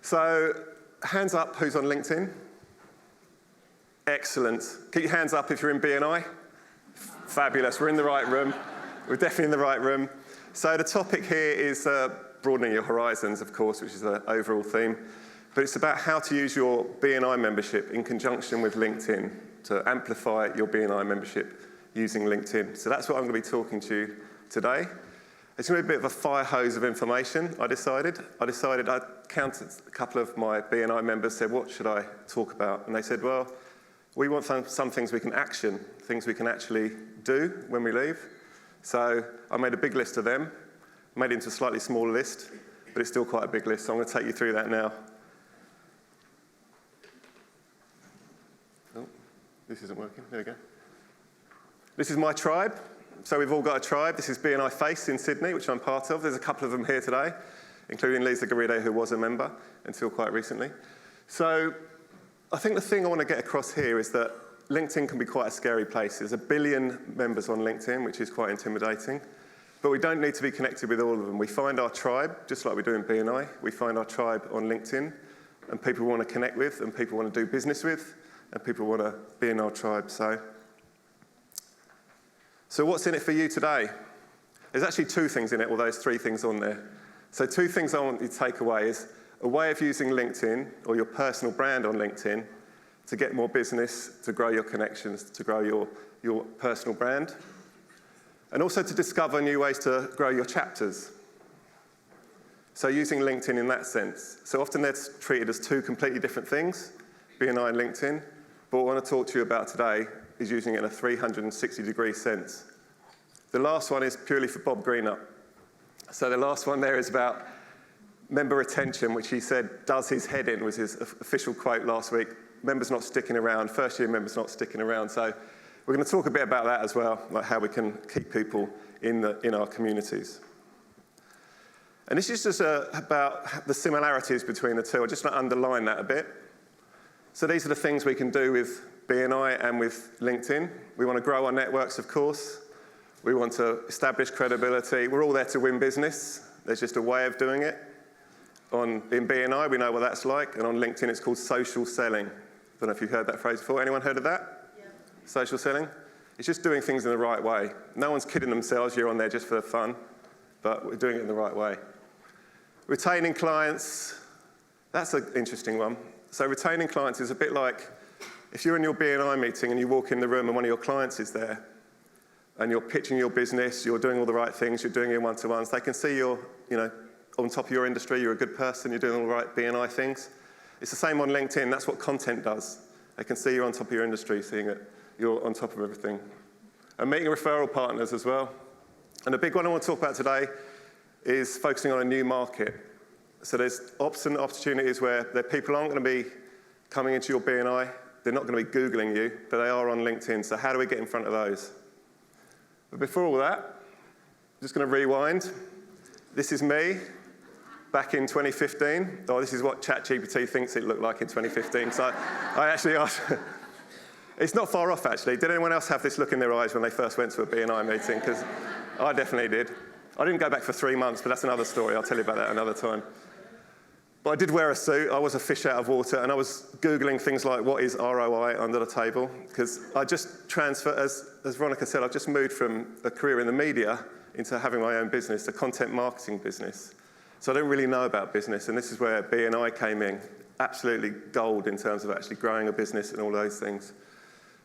So, hands up who's on LinkedIn? Excellent. Keep your hands up if you're in BNI. Fabulous, we're in the right room. We're definitely in the right room. So the topic here is broadening your horizons, of course, which is the overall theme. But it's about how to use your BNI membership in conjunction with LinkedIn to amplify your BNI membership using LinkedIn. So that's what I'm going to be talking to you today. It's going to be a bit of a fire hose of information, I decided. I counted a couple of my BNI members, said, what should I talk about? And they said, well, we want some things we can action, things we can actually do when we leave. So I made a big list of them, made it into a slightly smaller list, but it's still quite a big list, so I'm going to take you through that now. Oh, this isn't working. There we go. This is my tribe. So we've all got a tribe. This is BNI Face in Sydney, which I'm part of. There's a couple of them here today, including Lisa Garrido, who was a member until quite recently. So I think the thing I want to get across here is that LinkedIn can be quite a scary place. There's 1 billion members on LinkedIn, which is quite intimidating. But we don't need to be connected with all of them. We find our tribe, just like we do in BNI. We find our tribe on LinkedIn, and people we want to connect with, and people want to do business with, and people want to be in our tribe. So what's in it for you today? There's actually 2 things in it, although there's 3 things on there. So 2 things I want you to take away is a way of using LinkedIn, or your personal brand on LinkedIn, to get more business, to grow your connections, to grow your personal brand, and also to discover new ways to grow your chapters. So using LinkedIn in that sense. So often they're treated as 2 completely different things, BNI and LinkedIn, but what I want to talk to you about today is using it in a 360-degree sense. The last one is purely for Bob Greenup. So the last one there is about member retention, which he said does his head in, was his official quote last week. Members not sticking around, first-year members not sticking around. So we're going to talk a bit about that as well, like how we can keep people in our communities. And this is just about the similarities between the 2. I just want to underline that a bit. So these are the things we can do with BNI and with LinkedIn. We want to grow our networks, of course. We want to establish credibility. We're all there to win business. There's just a way of doing it. In BNI, we know what that's like, and on LinkedIn, it's called social selling. I don't know if you've heard that phrase before. Anyone heard of that? Yeah. Social selling? It's just doing things in the right way. No one's kidding themselves. You're on there just for fun, but we're doing it in the right way. Retaining clients, that's an interesting one. So retaining clients is a bit like if you're in your BNI meeting and you walk in the room and one of your clients is there, and you're pitching your business, you're doing all the right things, you're doing your one-to-ones, they can see you're, on top of your industry, you're a good person, you're doing all the right BNI things. It's the same on LinkedIn. That's what content does. They can see you're on top of your industry, seeing that you're on top of everything. And meeting referral partners as well. And the big one I want to talk about today is focusing on a new market. So there's opportunities where people aren't going to be coming into your BNI. They're not going to be Googling you, but they are on LinkedIn. So how do we get in front of those? But before all that, I'm just going to rewind. This is me back in 2015. Oh, this is what ChatGPT thinks it looked like in 2015. So I actually asked, it's not far off actually. Did anyone else have this look in their eyes when they first went to a BNI meeting? Because I definitely did. I didn't go back for 3 months, but that's another story. I'll tell you about that another time. But I did wear a suit. I was a fish out of water, and I was Googling things like, what is ROI under the table? Because I just transferred, as Veronica said, I've just moved from a career in the media into having my own business, a content marketing business. So I don't really know about business, and this is where BNI came in. Absolutely gold in terms of actually growing a business and all those things.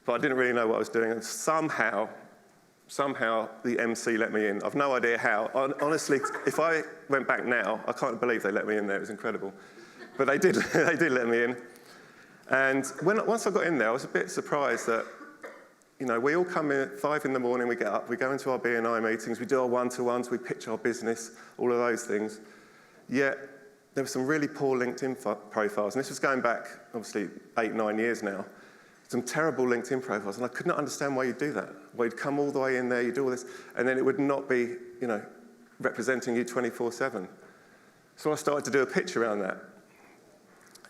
But I didn't really know what I was doing, and somehow the MC let me in. I've no idea how. Honestly, if I went back now, I can't believe they let me in there. It was incredible. But they did let me in. And once I got in there, I was a bit surprised that, we all come in at 5 in the morning, we get up, we go into our BNI meetings, we do our one-to-ones, we pitch our business, all of those things. Yet there were some really poor LinkedIn profiles. And this was going back, obviously, 8, 9 years now. Some terrible LinkedIn profiles. And I could not understand why you'd do that. Why you'd come all the way in there, you'd do all this, and then it would not be, representing you 24/7. So I started to do a pitch around that.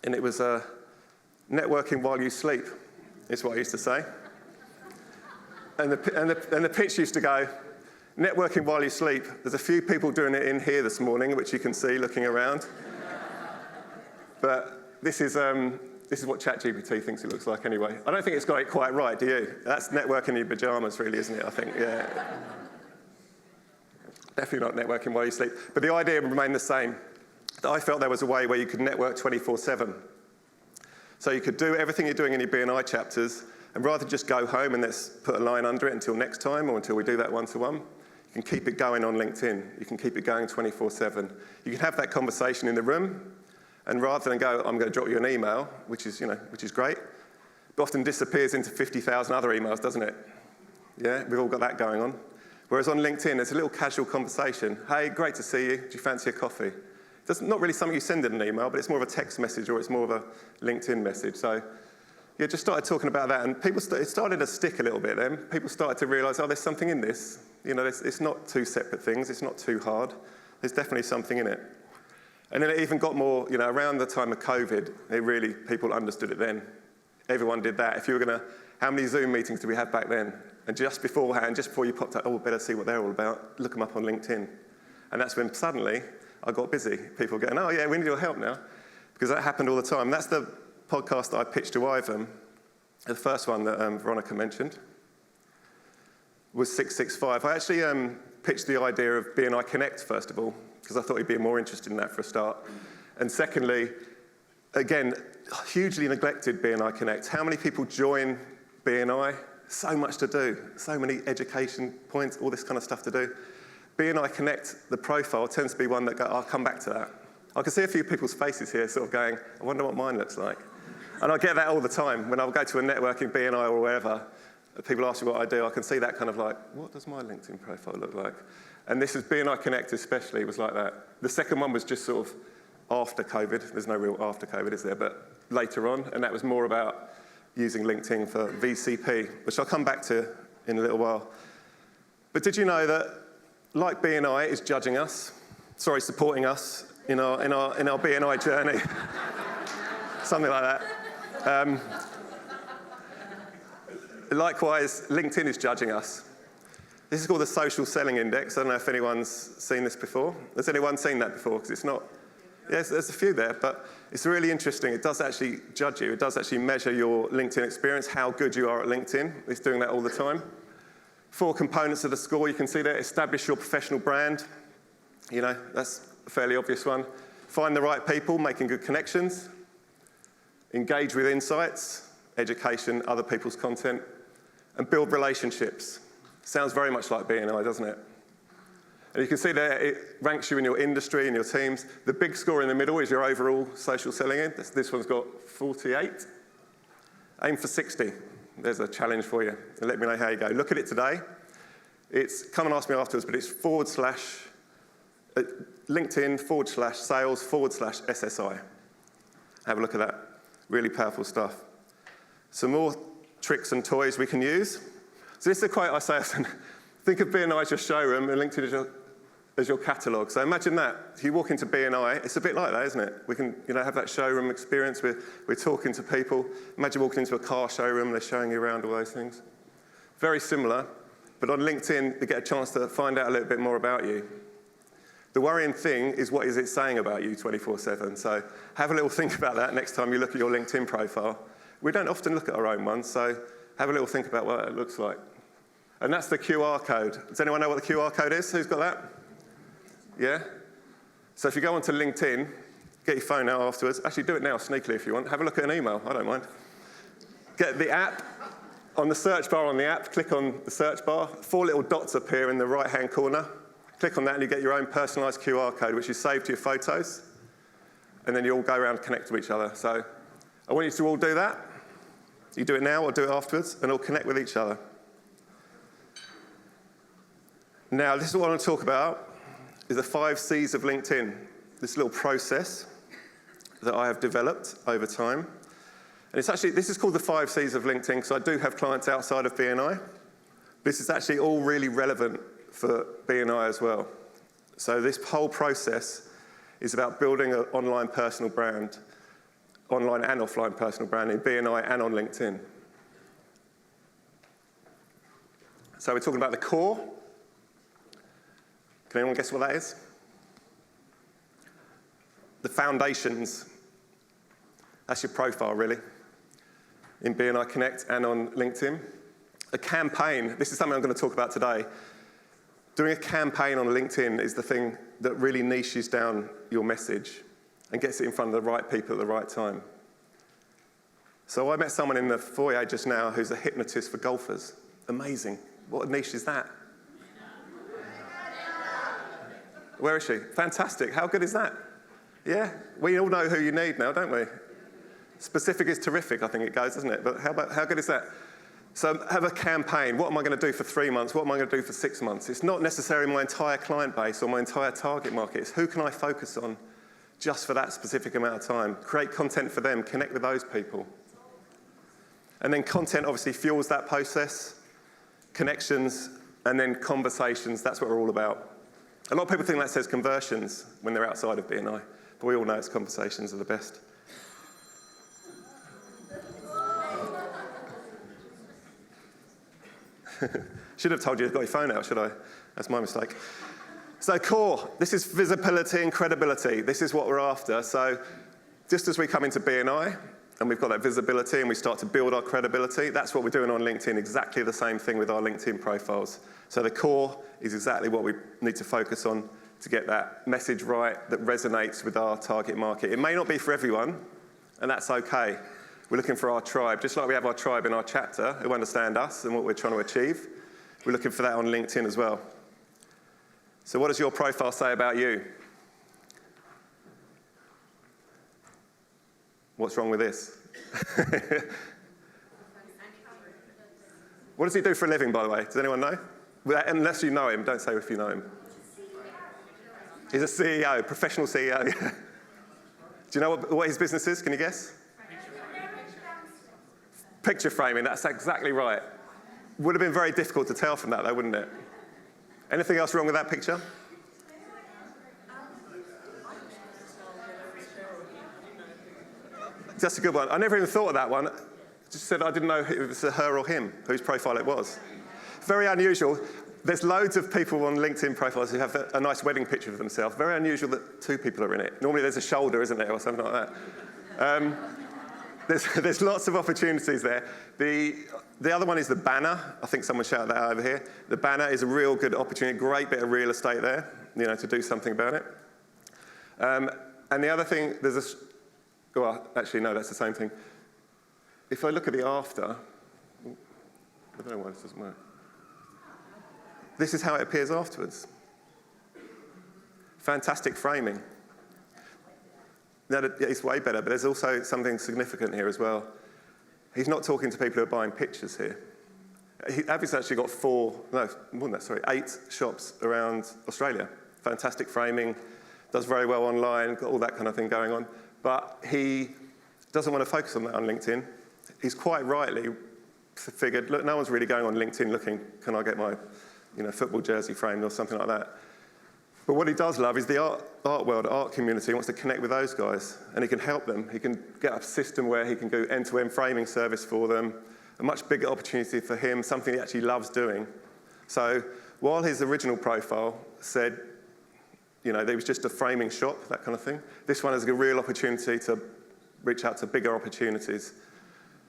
And it was networking while you sleep, is what I used to say. And the pitch used to go, networking while you sleep. There's a few people doing it in here this morning, which you can see looking around. But this is what ChatGPT thinks it looks like anyway. I don't think it's got it quite right, do you? That's networking in your pajamas, really, isn't it? I think, yeah. Definitely not networking while you sleep. But the idea remained the same. I felt there was a way where you could network 24/7. So you could do everything you're doing in your BNI chapters, and rather than just go home and let's put a line under it until next time or until we do that one-to-one, you can keep it going on LinkedIn. You can keep it going 24/7. You can have that conversation in the room, and rather than go, I'm going to drop you an email, which is great, but often disappears into 50,000 other emails, doesn't it? Yeah, we've all got that going on. Whereas on LinkedIn, there's a little casual conversation. Hey, great to see you. Do you fancy a coffee? It's not really something you send in an email, but it's more of a text message or it's more of a LinkedIn message. So, yeah, just started talking about that, and it started to stick a little bit then. People started to realise, oh, there's something in this. It's not two separate things. It's not too hard. There's definitely something in it. And then it even got more, around the time of COVID, people understood it then. Everyone did that. If you were how many Zoom meetings did we have back then? And just before you popped out, oh, better see what they're all about, look them up on LinkedIn. And that's when suddenly I got busy. People going, oh yeah, we need your help now. Because that happened all the time. That's the podcast that I pitched to Ivan. The first one that Veronica mentioned was 665. I actually pitched the idea of BNI Connect, first of all, because I thought he'd be more interested in that for a start. And secondly, again, hugely neglected BNI Connect. How many people join BNI? So much to do, so many education points, all this kind of stuff to do. BNI Connect, the profile, tends to be one that I'll come back to that. I can see a few people's faces here sort of going, I wonder what mine looks like. And I get that all the time. When I'll go to a networking BNI or wherever, people ask me what I do, I can see that kind of like, what does my LinkedIn profile look like? And this is BNI Connect especially, was like that. The second one was just sort of after COVID. There's no real after COVID, is there? But later on, and that was more about using LinkedIn for VCP, which I'll come back to in a little while. But did you know that, like BNI is supporting us in our BNI journey, something like that. Likewise, LinkedIn is judging us. This is called the Social Selling Index. I don't know if anyone's seen this before. Has anyone seen that before? Because it's not. Yes, there's a few there, but it's really interesting. It does actually judge you. It does actually measure your LinkedIn experience, how good you are at LinkedIn. It's doing that all the time. 4 components of the score you can see there. Establish your professional brand. That's a fairly obvious one. Find the right people, making good connections. Engage with insights, education, other people's content. And build relationships. Sounds very much like BNI, doesn't it? And you can see there, it ranks you in your industry and your teams. The big score in the middle is your overall social selling in. This one's got 48. Aim for 60. There's a challenge for you. And let me know how you go. Look at it today. Come and ask me afterwards, but it's LinkedIn/sales/SSI. Have a look at that. Really powerful stuff. Some more tricks and toys we can use. So this is a quote I say often. Think of BNI as your showroom and LinkedIn as your catalogue. So imagine that. If you walk into BNI, it's a bit like that, isn't it? We can have that showroom experience. We're talking to people. Imagine walking into a car showroom, they're showing you around all those things. Very similar, but on LinkedIn, you get a chance to find out a little bit more about you. The worrying thing is, what is it saying about you 24/7? So have a little think about that next time you look at your LinkedIn profile. We don't often look at our own ones, so have a little think about what it looks like. And that's the QR code. Does anyone know what the QR code is? Who's got that? Yeah? So if you go onto LinkedIn, get your phone out afterwards. Actually, do it now, sneakily, if you want. Have a look at an email. I don't mind. Get the app. On the search bar on the app, click on the search bar. 4 little dots appear in the right-hand corner. Click on that and you get your own personalised QR code, which is saved to your photos. And then you all go around and connect to each other. So I want you to all do that. You do it now or do it afterwards, and all connect with each other. Now, this is what I want to talk about, is the 5 C's of LinkedIn, this little process that I have developed over time. And this is called the 5 C's of LinkedIn, because I do have clients outside of BNI. This is actually all really relevant for BNI as well. So this whole process is about building an online personal brand, online and offline personal brand in BNI and on LinkedIn. So we're talking about the core. Can anyone guess what that is? The foundations. That's your profile, really, in BNI Connect and on LinkedIn. A campaign, this is something I'm going to talk about today. Doing a campaign on LinkedIn is the thing that really niches down your message and gets it in front of the right people at the right time. So I met someone in the foyer just now who's a hypnotist for golfers. Amazing. What a niche is that? Where is she? Fantastic. How good is that? Yeah? We all know who you need now, don't we? Specific is terrific, I think it goes, doesn't it? But how good is that? So have a campaign. What am I going to do for 3 months? What am I going to do for 6 months? It's not necessarily my entire client base or my entire target market. It's who can I focus on just for that specific amount of time? Create content for them. Connect with those people. And then content obviously fuels that process. Connections and then conversations. That's what we're all about. A lot of people think that says conversions when they're outside of BNI. But we all know it's conversations are the best. Should have told you you've got your phone out, should I? That's my mistake. So core, this is visibility and credibility. This is what we're after. So just as we come into BNI and we've got that visibility and we start to build our credibility, that's what we're doing on LinkedIn, exactly the same thing with our LinkedIn profiles. So the core is exactly what we need to focus on to get that message right that resonates with our target market. It may not be for everyone, and that's okay. We're looking for our tribe, just like we have our tribe in our chapter who understand us and what we're trying to achieve. We're looking for that on LinkedIn as well. So what does your profile say about you? What's wrong with this? What does he do for a living, by the way? Does anyone know? Unless you know him, don't say if you know him. He's a CEO, professional CEO. Do you know what his business is? Can you guess? Picture framing, that's exactly right. Would have been very difficult to tell from that though, wouldn't it? Anything else wrong with that picture? That's a good one. I never even thought of that one. Just said I didn't know if it was her or him, whose profile it was. Very unusual. There's loads of people on LinkedIn profiles who have a nice wedding picture of themselves. Very unusual that 2 people are in it. Normally there's a shoulder, isn't there, or something like that. There's lots of opportunities there. The other one is the banner. I think someone shouted that out over here. The banner is a real good opportunity, great bit of real estate there, to do something about it. And the other thing, well, actually, no, that's the same thing. If I look at the after, I don't know why this doesn't work. This is how it appears afterwards. Fantastic framing. It's way better, but there's also something significant here as well. He's not talking to people who are buying pictures here. Abby's actually got 8 shops around Australia. Fantastic framing, does very well online, got all that kind of thing going on. But he doesn't want to focus on that on LinkedIn. He's quite rightly figured, look, no one's really going on LinkedIn looking, can I get my football jersey framed or something like that. But what he does love is the art world, art community. He wants to connect with those guys, and he can help them. He can get a system where he can do end-to-end framing service for them, a much bigger opportunity for him, something he actually loves doing. So while his original profile said, there was just a framing shop, that kind of thing, this one is a real opportunity to reach out to bigger opportunities.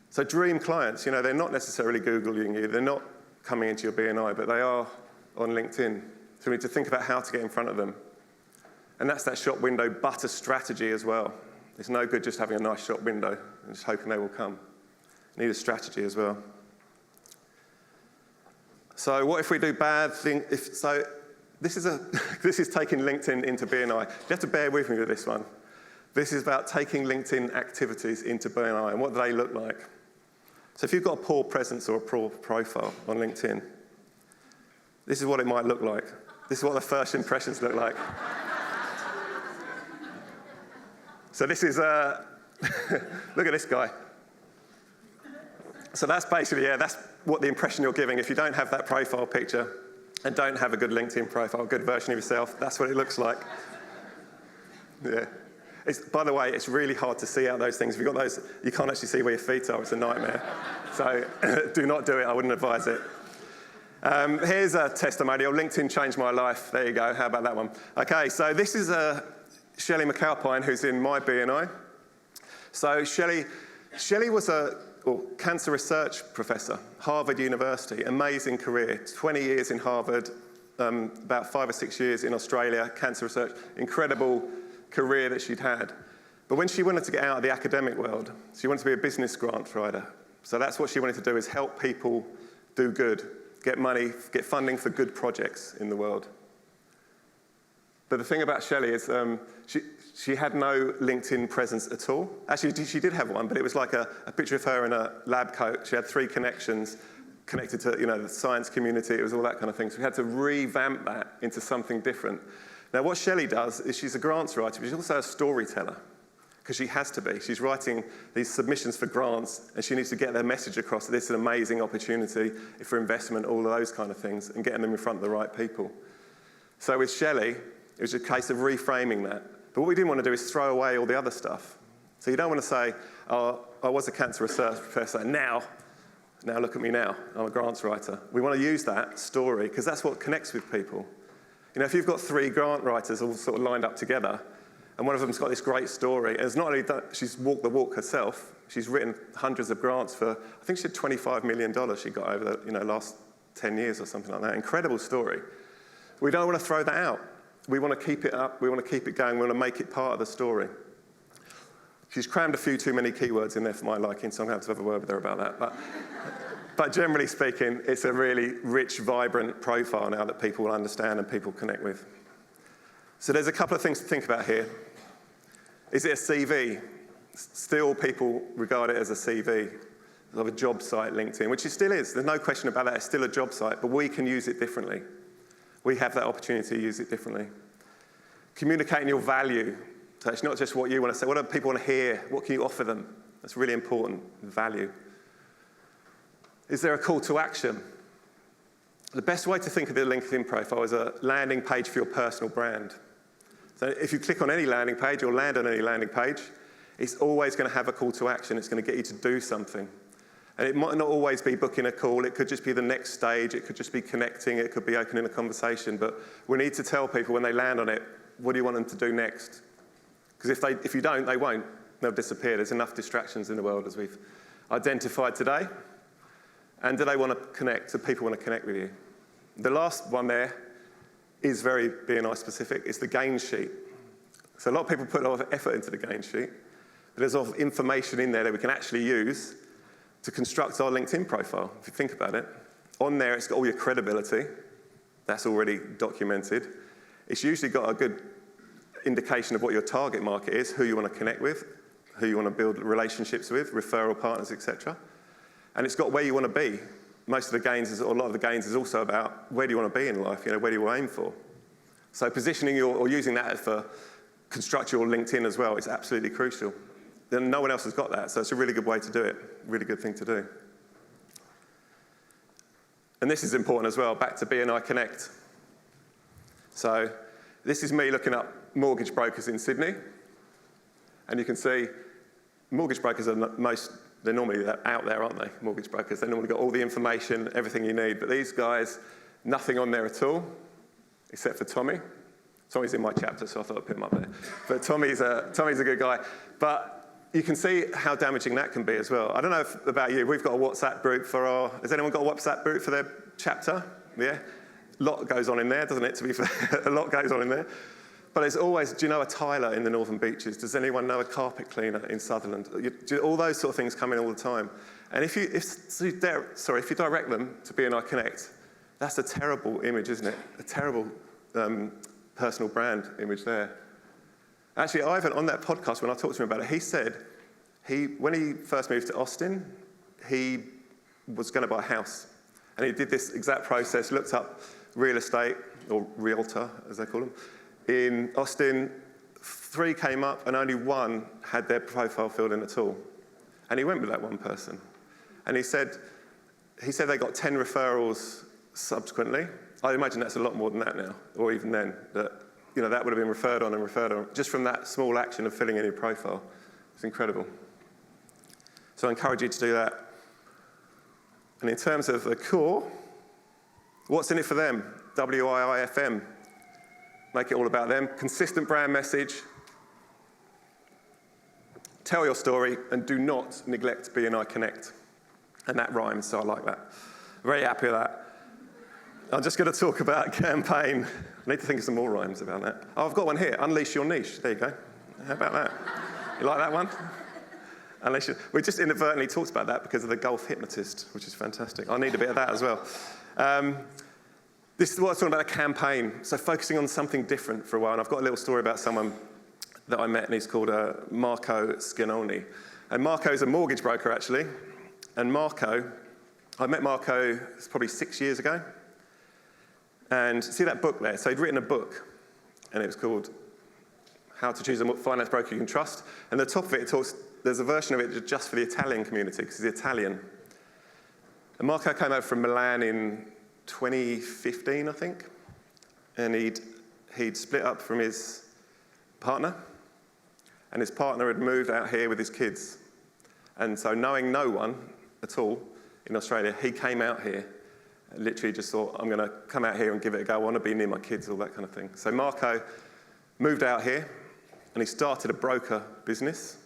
So dream clients, they're not necessarily Googling you, they're not coming into your BNI, but they are on LinkedIn. So we need to think about how to get in front of them. And that's that shop window butter strategy as well. It's no good just having a nice shop window and just hoping they will come. You need a strategy as well. So what if we do bad things? This is taking LinkedIn into BNI. You have to bear with me with this one. This is about taking LinkedIn activities into BNI, and what do they look like? So if you've got a poor presence or a poor profile on LinkedIn, this is what it might look like. This is what the first impressions look like. So this is, look at this guy. So that's basically, that's what the impression you're giving. If you don't have that profile picture and don't have a good LinkedIn profile, a good version of yourself, that's what it looks like. Yeah. By the way, it's really hard to see out those things. If you've got those, you can't actually see where your feet are. It's a nightmare. So do not do it. I wouldn't advise it. Here's a testimonial. LinkedIn changed my life. There you go. How about that one? Okay, so this is Shelley McAlpine, who's in my BNI. So Shelley was a cancer research professor, Harvard University, amazing career, 20 years in Harvard, about 5 or 6 years in Australia, cancer research, incredible career that she'd had. But when she wanted to get out of the academic world, she wanted to be a business grant writer. So that's what she wanted to do, is help people do good, get money, get funding for good projects in the world. But the thing about Shelley is she had no LinkedIn presence at all. Actually, she did have one, but it was like a picture of her in a lab coat. She had 3 connections connected to the science community. It was all that kind of thing. So we had to revamp that into something different. Now, what Shelley does is she's a grants writer, but she's also a storyteller, because she has to be. She's writing these submissions for grants, and she needs to get their message across that this is an amazing opportunity for investment, all of those kind of things, and getting them in front of the right people. So with Shelley, it was a case of reframing that. But what we didn't want to do is throw away all the other stuff. So you don't want to say, oh, I was a cancer research professor, now look at me now, I'm a grants writer. We want to use that story, because that's what connects with people. If you've got 3 grant writers all sort of lined up together, and one of them's got this great story, and it's not only that she's walked the walk herself, she's written hundreds of grants for, I think she had $25 million she got over the last 10 years or something like that. Incredible story. We don't want to throw that out. We want to keep it up, we want to keep it going, we want to make it part of the story. She's crammed a few too many keywords in there for my liking, so I'm going to have a word with her about that. But generally speaking, it's a really rich, vibrant profile now that people will understand and people connect with. So there's a couple of things to think about here. Is it a CV? Still, people regard it as a CV, of a job site, LinkedIn, which it still is. There's no question about that. It's still a job site, but we can use it differently. We have that opportunity to use it differently. Communicating your value. So it's not just what you want to say. What do people want to hear? What can you offer them? That's really important, value. Is there a call to action? The best way to think of the LinkedIn profile is a landing page for your personal brand. So if you click on any landing page or land on any landing page, it's always going to have a call to action. It's going to get you to do something. And it might not always be booking a call. It could just be the next stage. It could just be connecting. It could be opening a conversation. But we need to tell people when they land on it, what do you want them to do next? Because if you don't, they won't. They'll disappear. There's enough distractions in the world, as we've identified today. And do they want to connect? Do people want to connect with you? The last one there is very BNI specific. It's the gain sheet. So a lot of people put a lot of effort into the gain sheet. But there's a lot of information in there that we can actually use to construct our LinkedIn profile, if you think about it. On there, it's got all your credibility. That's already documented. It's usually got a good indication of what your target market is, who you want to connect with, who you want to build relationships with, referral partners, etc. And it's got where you want to be. Most of the gains, or a lot of the gains, is also about where do you want to be in life, where do you want to aim for. So positioning or using that for construct your LinkedIn as well is absolutely crucial. Then no one else has got that, so it's a really good way to do it, really good thing to do. And this is important as well, back to BNI Connect. So this is me looking up mortgage brokers in Sydney, and you can see mortgage brokers are they're normally out there, aren't they, mortgage brokers? They normally got all the information, everything you need, but these guys, nothing on there at all, except for Tommy. Tommy's in my chapter, so I thought I'd put him up there. But Tommy's a good guy. But you can see how damaging that can be as well. I don't know about you, we've got a WhatsApp group has anyone got a WhatsApp group for their chapter? Yeah? A lot goes on in there, doesn't it, to be fair? A lot goes on in there. But there's always, do you know a tiler in the Northern Beaches? Does anyone know a carpet cleaner in Sutherland? All those sort of things come in all the time. And if you direct them to BNI Connect, that's a terrible image, isn't it? A terrible personal brand image there. Actually, Ivan, on that podcast, when I talked to him about it, he said when he first moved to Austin, he was going to buy a house. And he did this exact process, looked up real estate, or realtor, as they call them, in Austin. 3 came up, and only 1 had their profile filled in at all. And he went with that one person. And he said they got 10 referrals subsequently. I imagine that's a lot more than that now, or even then, that would have been referred on, just from that small action of filling in your profile. It's incredible. So I encourage you to do that. And in terms of the core, what's in it for them? WIIFM. Make it all about them. Consistent brand message. tell your story, and do not neglect BNI Connect. And that rhymes, so I like that. Very happy with that. I'm just going to talk about a campaign. I need to think of some more rhymes about that. Oh, I've got one here. Unleash your niche. There you go. How about that? You like that one? We just inadvertently talked about that because of the golf hypnotist, which is fantastic. I need a bit of that as well. This is what I was talking about, a campaign. So focusing on something different for a while. And I've got a little story about someone that I met, and he's called Marco Scanoni. And Marco is a mortgage broker, actually. And I met Marco probably 6 years ago. And see that book there? So he'd written a book, and it was called How to Choose a Finance Broker You Can Trust. And at the top of it, there's a version of it just for the Italian community, because he's Italian. And Marco came over from Milan in 2015, I think. And he'd split up from his partner, and his partner had moved out here with his kids. And so knowing no one at all in Australia, he came out here and literally just thought, I'm going to come out here and give it a go. I want to be near my kids, all that kind of thing. So Marco moved out here, and he started a broker business.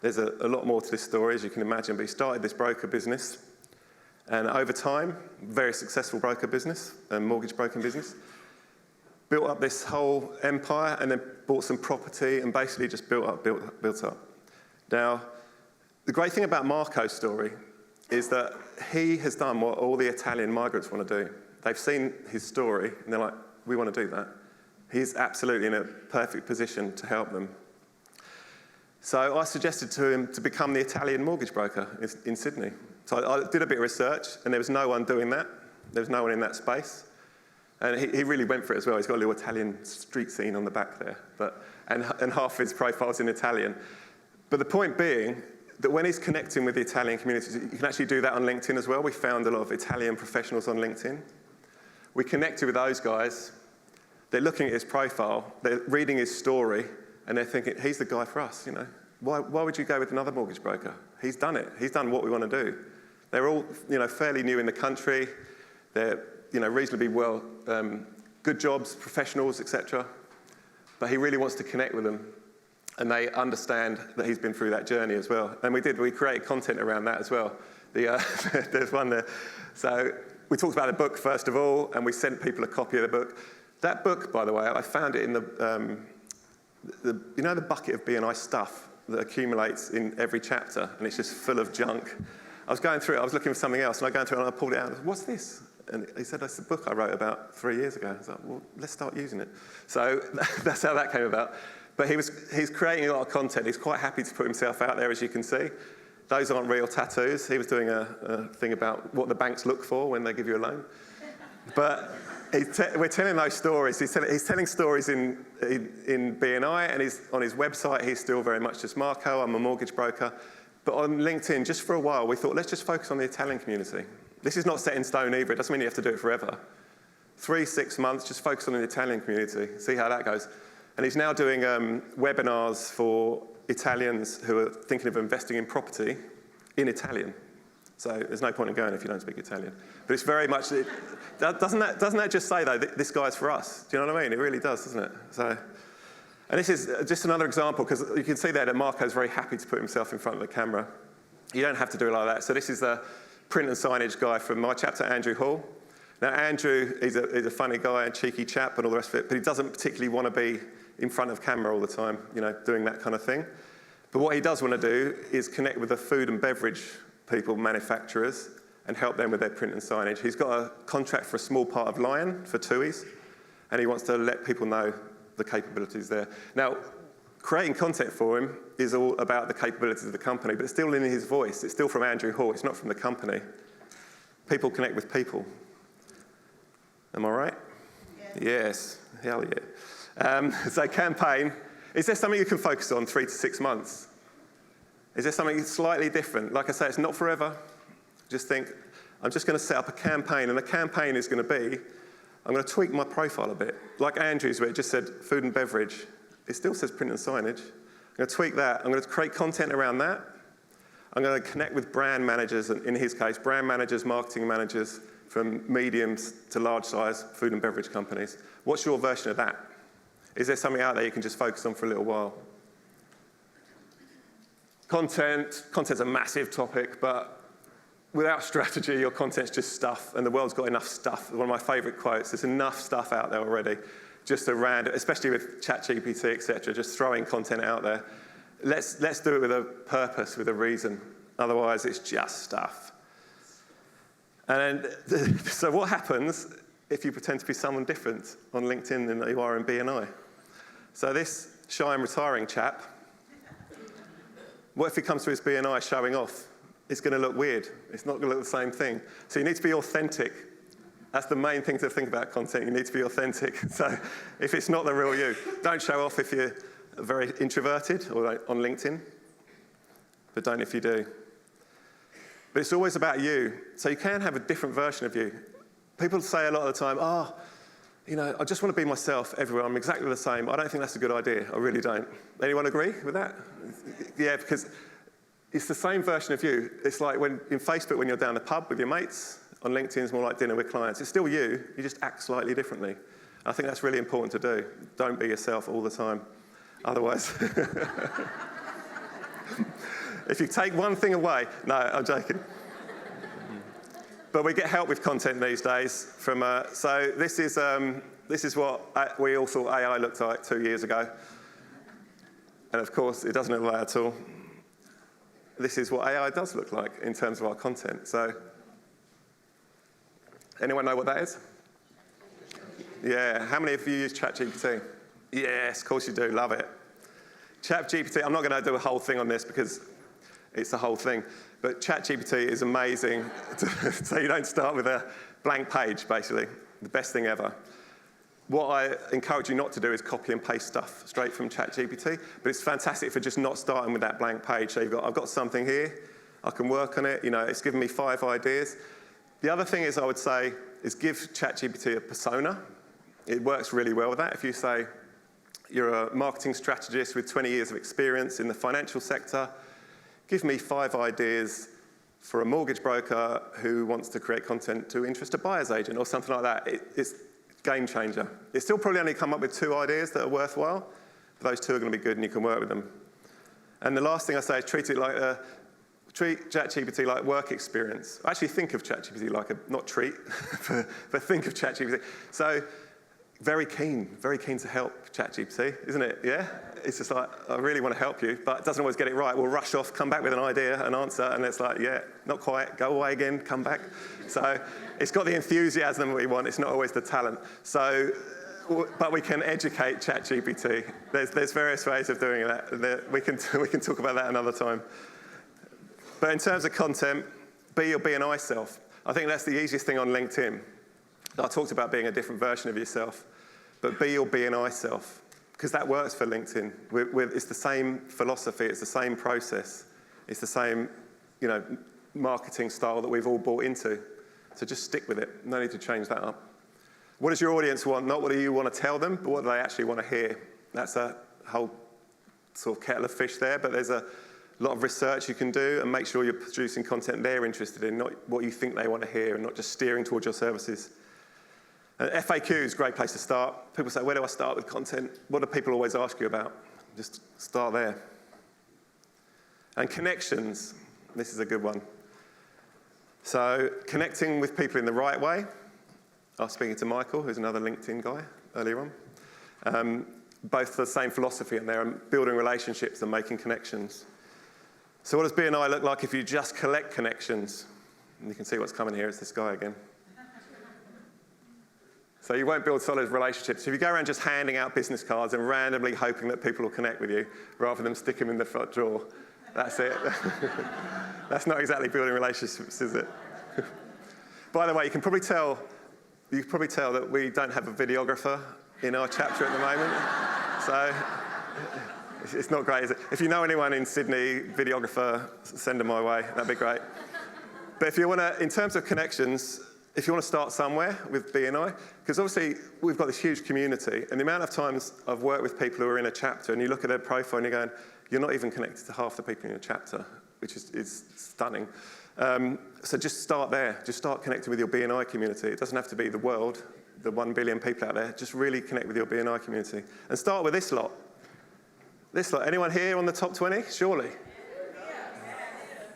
There's a lot more to this story, as you can imagine, but he started this broker business. And over time, very successful broker business, mortgage broking business. Built up this whole empire, and then bought some property, and basically just built up. Now, the great thing about Marco's story is that he has done what all the Italian migrants want to do. They've seen his story, and they're like, we want to do that. He's absolutely in a perfect position to help them. So I suggested to him to become the Italian mortgage broker in Sydney. So I did a bit of research, and there was no one doing that. There was no one in that space. And he really went for it as well. He's got a little Italian street scene on the back there, and half his profile's in Italian. But the point being that when he's connecting with the Italian communities, you can actually do that on LinkedIn as well. We found a lot of Italian professionals on LinkedIn. We connected with those guys. They're looking at his profile, they're reading his story, and they're thinking, he's the guy for us, you know. Why would you go with another mortgage broker? He's done it. He's done what we want to do. They're all, fairly new in the country. They're, reasonably well, good jobs, professionals, etc. But he really wants to connect with them, and they understand that he's been through that journey as well. And we created content around that as well. There's one there. So we talked about the book first of all, and we sent people a copy of the book. That book, by the way, I found it in the bucket of BNI stuff that accumulates in every chapter, and it's just full of junk. I was going through it, I was looking for something else, and I go through it, and I pulled it out, and I said, what's this? And he said, that's the book I wrote about 3 years ago. I was like, well, let's start using it. So that's how that came about. But he's creating a lot of content. He's quite happy to put himself out there, as you can see. Those aren't real tattoos. He was doing a thing about what the banks look for when they give you a loan. But we're telling those stories. He's telling stories in BNI, and on his website, he's still very much just Marco, I'm a mortgage broker. But on LinkedIn, just for a while, we thought, let's just focus on the Italian community. This is not set in stone either. It doesn't mean you have to do it forever. 3-6 months, just focus on the Italian community. See how that goes. And he's now doing webinars for Italians who are thinking of investing in property in Italian. So there's no point in going if you don't speak Italian. But it's very much, doesn't that just say, though, this guy's for us? Do you know what I mean? It really does, doesn't it? And this is just another example, because you can see there that Marco's very happy to put himself in front of the camera. You don't have to do it like that. So this is the print and signage guy from my chapter, Andrew Hall. Now, Andrew is a funny guy, a cheeky chap and all the rest of it, but he doesn't particularly want to be in front of camera all the time, doing that kind of thing. But what he does want to do is connect with the food and beverage people, manufacturers, and help them with their print and signage. He's got a contract for a small part of Lion for TUIs, and he wants to let people know the capabilities there. Now, creating content for him is all about the capabilities of the company, but it's still in his voice. It's still from Andrew Hall. It's not from the company. People connect with people. Am I right? Yes. Hell yeah. So campaign, is there something you can focus on 3 to 6 months? Is there something slightly different? Like I say, it's not forever. Just think, I'm just going to set up a campaign, and the campaign is going to be, I'm going to tweak my profile a bit. Like Andrew's, where it just said food and beverage. It still says print and signage. I'm going to tweak that. I'm going to create content around that. I'm going to connect with brand managers, and in his case, brand managers, marketing managers from mediums to large size food and beverage companies. What's your version of that? Is there something out there you can just focus on for a little while? Content's a massive topic, but without strategy, your content's just stuff, and the world's got enough stuff. One of my favourite quotes, there's enough stuff out there already, just around, especially with ChatGPT, etc., just throwing content out there. Let's do it with a purpose, with a reason. Otherwise, it's just stuff. And so what happens if you pretend to be someone different on LinkedIn than you are in BNI? So this shy and retiring chap, what if he comes to his BNI showing off? It's going to look weird. It's not going to look the same thing. So you need to be authentic. That's the main thing to think about content. You need to be authentic. So if it's not the real you, don't show off if you're very introverted or on LinkedIn, but don't if you do. But it's always about you. So you can have a different version of you. People say a lot of the time, I just want to be myself everywhere. I'm exactly the same. I don't think that's a good idea. I really don't. Anyone agree with that? Yeah, because it's the same version of you. It's like in Facebook when you're down the pub with your mates. On LinkedIn, it's more like dinner with clients. It's still you. You just act slightly differently. I think that's really important to do. Don't be yourself all the time. Otherwise, if you take one thing away, no, I'm joking. But we get help with content these days. So this is what we all thought AI looked like 2 years ago. And of course, it doesn't look like that at all. This is what AI does look like in terms of our content. So, anyone know what that is? Yeah, how many of you use ChatGPT? Yes, of course you do, love it. ChatGPT, I'm not going to do a whole thing on this because it's the whole thing, but ChatGPT is amazing. So you don't start with a blank page, basically. The best thing ever. What I encourage you not to do is copy and paste stuff straight from ChatGPT, but it's fantastic for just not starting with that blank page. So I've got something here, I can work on it, it's given me 5 ideas. The other thing I would say is give ChatGPT a persona. It works really well with that. If you say you're a marketing strategist with 20 years of experience in the financial sector, give me 5 ideas for a mortgage broker who wants to create content to interest a buyer's agent or something like that. It's a game changer. It's still probably only come up with 2 ideas that are worthwhile, but those 2 are going to be good and you can work with them. And the last thing I say is treat ChatGPT like work experience. Actually think of ChatGPT like not treat, but think of ChatGPT. So very keen to help ChatGPT, isn't it? Yeah? It's just like, I really want to help you, but it doesn't always get it right. We'll rush off, come back with an idea, an answer, and it's like, yeah, not quite, go away again, come back. So it's got the enthusiasm we want, it's not always the talent. So, but we can educate ChatGPT. There's various ways of doing that. We can talk about that another time. But in terms of content, be your BNI self. I think that's the easiest thing on LinkedIn. I talked about being a different version of yourself, but be your BNI self, because that works for LinkedIn. It's the same philosophy, it's the same process, it's the same, marketing style that we've all bought into. So just stick with it. No need to change that up. What does your audience want? Not what do you want to tell them, but what do they actually want to hear? That's a whole sort of kettle of fish there, but there's a lot of research you can do and make sure you're producing content they're interested in, not what you think they want to hear, and not just steering towards your services. FAQ is a great place to start. People say, where do I start with content? What do people always ask you about? Just start there. And connections, this is a good one. So connecting with people in the right way. I was speaking to Michael, who's another LinkedIn guy earlier on. Both the same philosophy in there, and building relationships and making connections. So what does BNI look like if you just collect connections? And you can see what's coming here, it's this guy again. So you won't build solid relationships. If you go around just handing out business cards and randomly hoping that people will connect with you, rather than stick them in the front drawer, that's it. That's not exactly building relationships, is it? By the way, you can probably tell that we don't have a videographer in our chapter at the moment. So it's not great, is it? If you know anyone in Sydney, videographer, send them my way. That'd be great. But if you want to, in terms of connections, if you want to start somewhere with BNI, because obviously we've got this huge community, and the amount of times I've worked with people who are in a chapter, and you look at their profile and you're going, you're not even connected to half the people in your chapter, which is stunning. So just start there. Just start connecting with your BNI community. It doesn't have to be the world, the 1 billion people out there. Just really connect with your BNI community. And start with this lot. This lot. Anyone here on the top 20? Surely.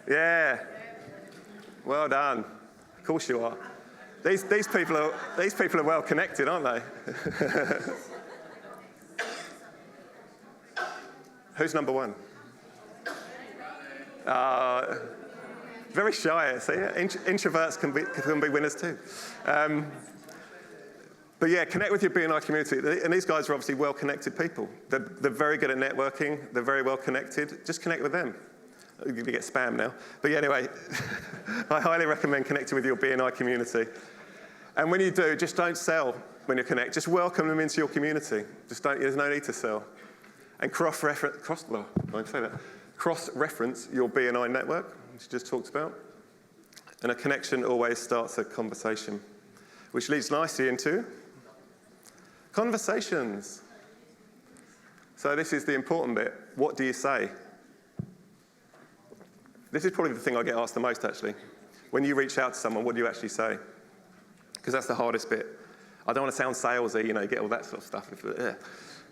Yeah. Well done. Of course you are. These people are well connected, aren't they? Who's number one? Very shy. So yeah, introverts can be winners too. But yeah, connect with your BNI community. And these guys are obviously well-connected people. They're very good at networking. They're very well connected. Just connect with them. You're going to get spam now. But yeah, anyway, I highly recommend connecting with your BNI community. And when you do, just don't sell when you connect. Just welcome them into your community. There's no need to sell. And cross-reference your BNI network, which you just talked about. And a connection always starts a conversation, which leads nicely into conversations. So this is the important bit. What do you say? This is probably the thing I get asked the most, actually. When you reach out to someone, what do you actually say? Because that's the hardest bit. I don't want to sound salesy, get all that sort of stuff.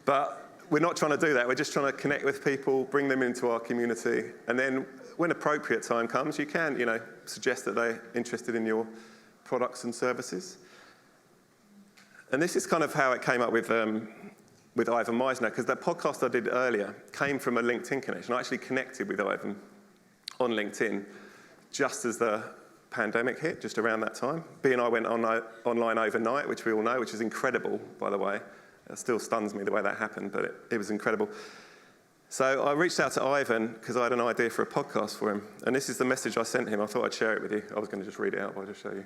But we're not trying to do that. We're just trying to connect with people, bring them into our community, and then when appropriate time comes, you can, suggest that they're interested in your products and services. And this is kind of how it came up with Ivan Meisner, because that podcast I did earlier came from a LinkedIn connection. I actually connected with Ivan on LinkedIn just as the pandemic hit, just around that time. BNI went online overnight, which we all know, which is incredible, by the way. It still stuns me the way that happened, but it was incredible. So I reached out to Ivan because I had an idea for a podcast for him. And this is the message I sent him. I thought I'd share it with you. I was going to just read it out, but I'll just show you.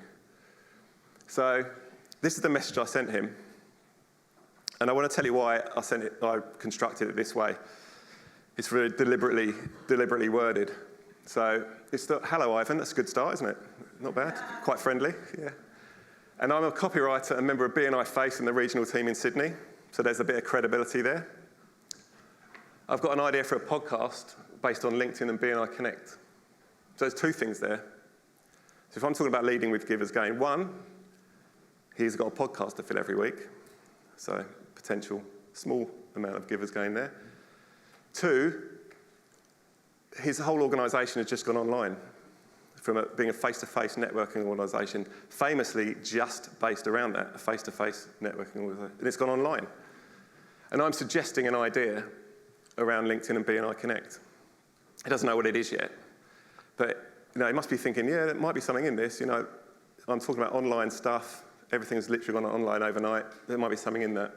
So this is the message I sent him. And I want to tell you why I constructed it this way. It's really deliberately worded. So it's hello, Ivan. That's a good start, isn't it? Not bad. Quite friendly, yeah. And I'm a copywriter and member of BNI Face in the regional team in Sydney, so there's a bit of credibility there. I've got an idea for a podcast based on LinkedIn and BNI Connect. So there's two things there. So if I'm talking about leading with Givers Gain, one, he's got a podcast to fill every week, so potential small amount of Givers Gain there. Two, his whole organisation has just gone online. From being a face-to-face networking organisation, famously just based around that, a face-to-face networking organisation, and it's gone online. And I'm suggesting an idea around LinkedIn and BNI Connect. He doesn't know what it is yet, but he must be thinking, yeah, there might be something in this. I'm talking about online stuff. Everything's literally gone online overnight. There might be something in that.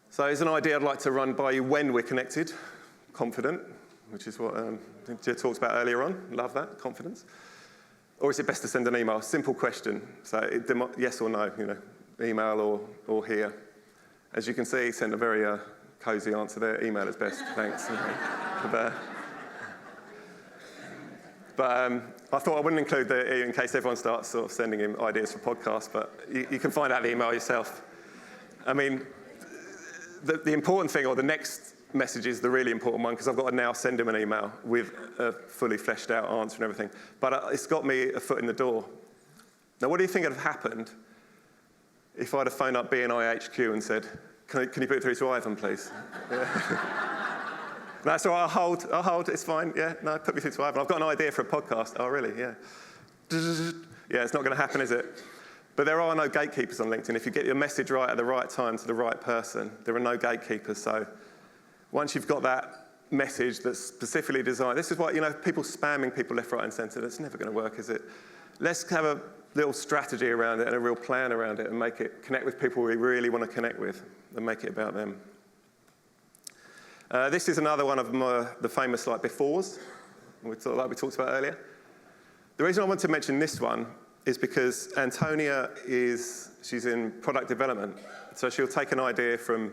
So it's an idea I'd like to run by you when we're connected, confident, which is what Jay talked about earlier on. Love that, confidence. Or is it best to send an email? Simple question. So yes or no, email or here. As you can see, he sent a very cosy answer there. Email is best, thanks. But I thought I wouldn't include the in case everyone starts sort of sending him ideas for podcasts, but you can find out the email yourself. I mean, the important thing, or the next message is the really important one, because I've got to now send him an email with a fully fleshed out answer and everything. But it's got me a foot in the door. Now, what do you think would have happened if I'd have phoned up BNI HQ and said, can you put it through to Ivan, please? Yeah. No, so I'll hold, it's fine. Yeah, no, put me through to Ivan. I've got an idea for a podcast. Oh, really? Yeah. Yeah, it's not going to happen, is it? But there are no gatekeepers on LinkedIn. If you get your message right at the right time to the right person, there are no gatekeepers. So once you've got that message that's specifically designed, this is what, people spamming people left, right, and centre, that's never going to work, is it? Let's have a little strategy around it and a real plan around it and make it connect with people we really want to connect with and make it about them. This is another one of the famous befores, like we talked about earlier. The reason I want to mention this one is because Antonia she's in product development. So she'll take an idea from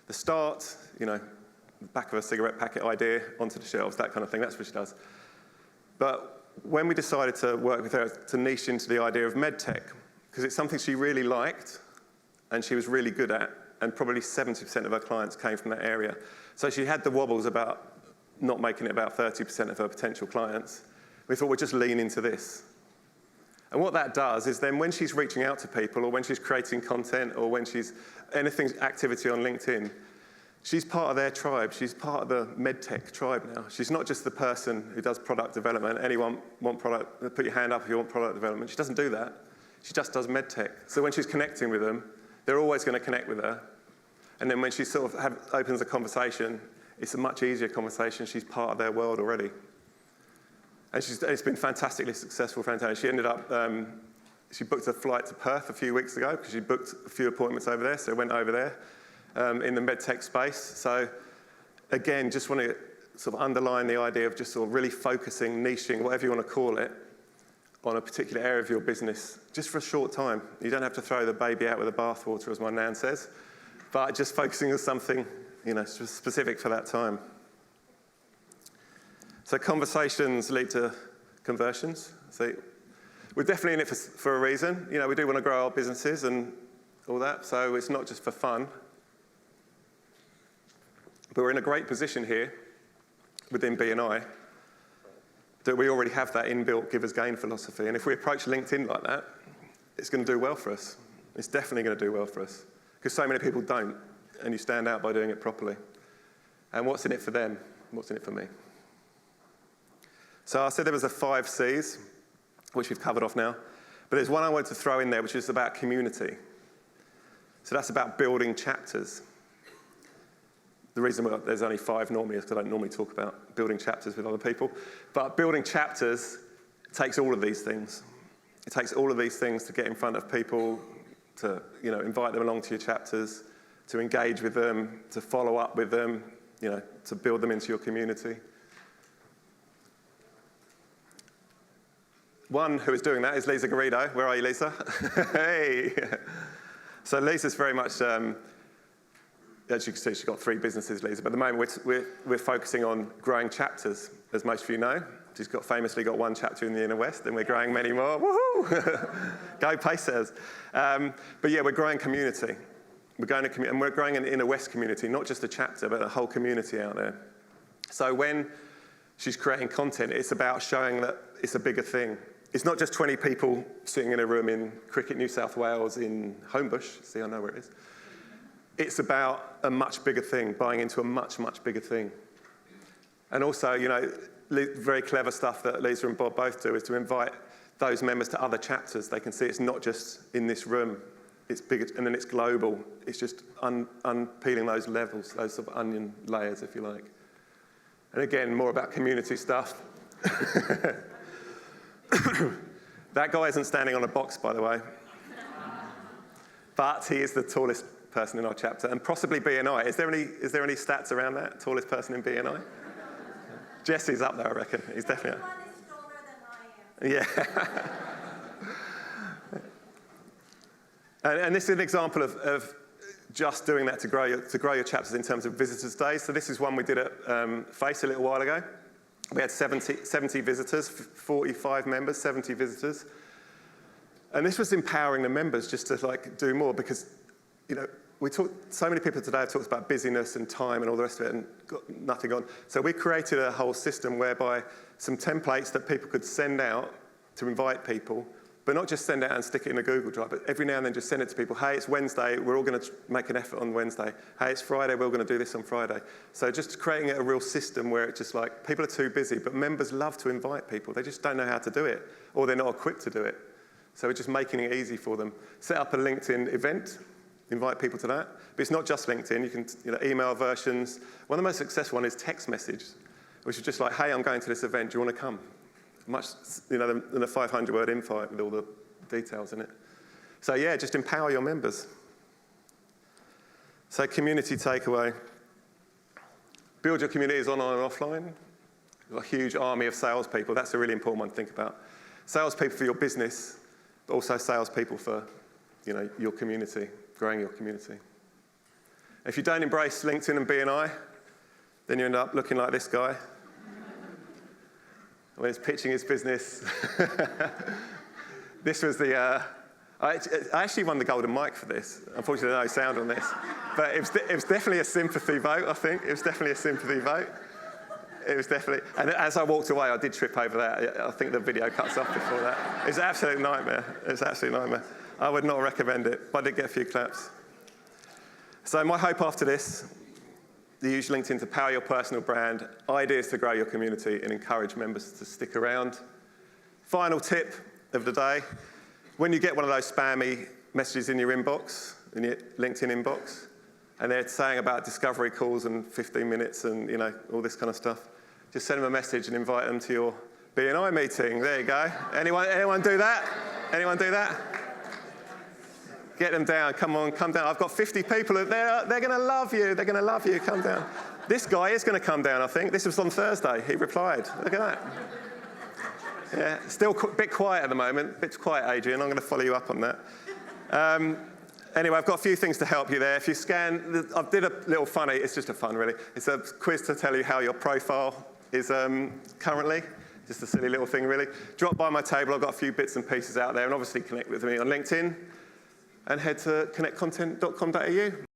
the start, the back of a cigarette packet idea onto the shelves, that kind of thing. That's what she does. But when we decided to work with her to niche into the idea of medtech, because it's something she really liked and she was really good at, and probably 70% of her clients came from that area. So she had the wobbles about not making it about 30% of her potential clients. We thought we'd just lean into this. And what that does is then when she's reaching out to people, or when she's creating content, or when she's activity on LinkedIn, she's part of their tribe. She's part of the medtech tribe now. She's not just the person who does product development. Anyone want product? Put your hand up if you want product development. She doesn't do that. She just does medtech. So when she's connecting with them, they're always going to connect with her. And then when she sort of opens a conversation, it's a much easier conversation. She's part of their world already. And it's been fantastically successful for Antonio. She ended up, she booked a flight to Perth a few weeks ago because she booked a few appointments over there, so went over there in the medtech space. So again, just want to sort of underline the idea of just sort of really focusing, niching, whatever you want to call it, on a particular area of your business, just for a short time. You don't have to throw the baby out with the bathwater, as my nan says, but just focusing on something, specific for that time. So conversations lead to conversions. So we're definitely in it for a reason. We do want to grow our businesses and all that, so it's not just for fun. But we're in a great position here within BNI that we already have that inbuilt give as gain philosophy. And if we approach LinkedIn like that, it's going to do well for us. It's definitely going to do well for us because so many people don't, and you stand out by doing it properly. And what's in it for them? What's in it for me? So I said there was the 5 C's, which we've covered off now. But there's one I wanted to throw in there, which is about community. So that's about building chapters. The reason why there's only 5 normally is because I don't normally talk about building chapters with other people. But building chapters takes all of these things. It takes all of these things to get in front of people, to invite them along to your chapters, to engage with them, to follow up with them, to build them into your community. One who is doing that is Lisa Garrido. Where are you, Lisa? Hey! So Lisa's very much, as you can see, she's got 3 businesses, Lisa. But at the moment, we're focusing on growing chapters, as most of you know. She's famously got 1 chapter in the Inner West, and we're growing many more. Woohoo! Go Pacers. But yeah, we're growing community. And we're growing an Inner West community, not just a chapter, but a whole community out there. So when she's creating content, it's about showing that it's a bigger thing. It's not just 20 people sitting in a room in Cricket, New South Wales in Homebush. See, I know where it is. It's about a much bigger thing, buying into a much, much bigger thing. And also, very clever stuff that Lisa and Bob both do is to invite those members to other chapters. They can see it's not just in this room. It's bigger, and then it's global. It's just unpeeling those levels, those sort of onion layers, if you like. And again, more about community stuff. That guy isn't standing on a box, by the way. But he is the tallest person in our chapter, and possibly BNI. Is there any stats around that? Tallest person in BNI? Jesse's up there, I reckon. He's definitely. Everyone is taller than I am. Yeah. And this is an example of just doing that to grow your chapters in terms of visitors' days. So this is one we did at Face a little while ago. We had 70 visitors, 45 members, 70 visitors. And this was empowering the members just to do more because, so many people today have talked about busyness and time and all the rest of it and got nothing on. So we created a whole system whereby some templates that people could send out to invite people, but not just send it out and stick it in a Google Drive, but every now and then just send it to people. Hey, it's Wednesday, we're all going to make an effort on Wednesday. Hey, it's Friday, we're all going to do this on Friday. So just creating a real system where it's just people are too busy, but members love to invite people. They just don't know how to do it, or they're not equipped to do it. So we're just making it easy for them. Set up a LinkedIn event, invite people to that. But it's not just LinkedIn, you can email versions. One of the most successful ones is text message, which is just hey, I'm going to this event, do you want to come? Much, than a 500-word invite with all the details in it. So yeah, just empower your members. So community takeaway. Build your communities online and offline. You've got a huge army of salespeople. That's a really important one to think about. Salespeople for your business, but also salespeople for your community, growing your community. If you don't embrace LinkedIn and BNI, then you end up looking like this guy. When he's pitching his business. This was I actually won the golden mic for this. Unfortunately, no sound on this. But it was definitely a sympathy vote, I think. It was definitely a sympathy vote. It was definitely, and as I walked away, I did trip over that. I think the video cuts off before that. It's an absolute nightmare. It's an absolute nightmare. I would not recommend it, but I did get a few claps. So my hope after this You use LinkedIn to power your personal brand, ideas to grow your community, and encourage members to stick around. Final tip of the day, when you get one of those spammy messages in your inbox, in your LinkedIn inbox, and they're saying about discovery calls and 15 minutes and all this kind of stuff, just send them a message and invite them to your BNI meeting. There you go. Anyone do that? Anyone do that? Get them down. Come on, come down. I've got 50 people. They're going to love you. They're going to love you. Come down. This guy is going to come down, I think. This was on Thursday. He replied. Look at that. Yeah, still a bit quiet at the moment. Bit quiet, Adrian. I'm going to follow you up on that. Anyway, I've got a few things to help you there. If you scan, I did a little funny. It's just a fun, really. It's a quiz to tell you how your profile is currently. Just a silly little thing, really. Drop by my table. I've got a few bits and pieces out there. And obviously connect with me on LinkedIn. And head to connectcontent.com.au.